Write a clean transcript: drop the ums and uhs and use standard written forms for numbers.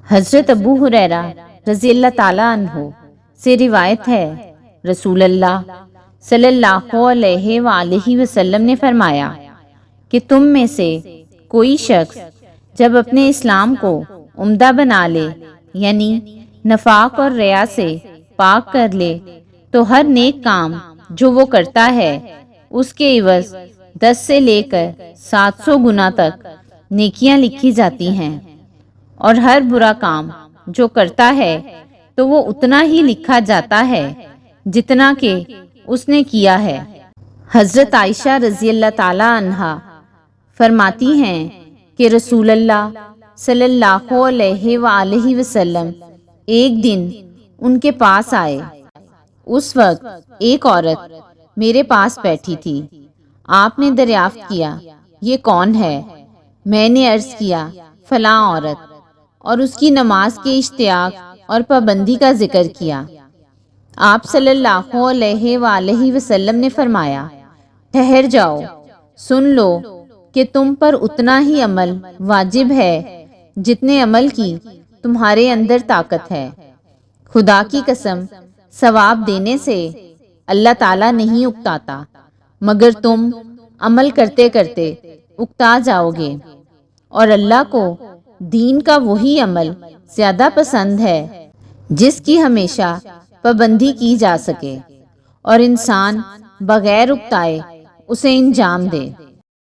حضرت ابو ہریرہ رضی اللہ تعالیٰ عنہ سے روایت ہے، رسول اللہ صلی اللہ علیہ وآلہ وسلم نے فرمایا کہ تم میں سے کوئی شخص جب اپنے اسلام کو عمدہ بنا لے، یعنی نفاق اور ریا سے پاک کر لے، تو ہر نیک کام جو وہ کرتا ہے اس کے عوض 10 سے لے کر 700 گنا تک نیکیاں لکھی جاتی ہیں، اور ہر برا کام جو کرتا ہے تو وہ اتنا ہی لکھا جاتا ہے جتنا کہ اس نے کیا ہے۔ حضرت عائشہ رضی اللہ تعالی عنہا فرماتی ہیں کہ رسول اللہ صلی اللہ علیہ وآلہ وسلم ایک دن ان کے پاس آئے۔ اس وقت ایک عورت میرے پاس بیٹھی تھی۔ آپ نے دریافت کیا، یہ کون ہے؟ میں نے عرض کیا، فلاں عورت، اور اس کی نماز کے اشتیاق اور پابندی کا ذکر کیا۔ آپ صلی اللہ علیہ وآلہ وسلم نے فرمایا، ٹھہر جاؤ، سن لو کہ تم پر اتنا ہی عمل واجب ہے جتنے عمل کی تمہارے اندر طاقت ہے۔ خدا کی قسم، ثواب دینے سے اللہ تعالیٰ نہیں اکتاتا، مگر تم عمل کرتے کرتے اکتا جاؤ گے، اور اللہ کو دین کا وہی عمل زیادہ پسند ہے جس کی ہمیشہ پابندی کی جا سکے اور انسان بغیر اکتائے اسے انجام دے۔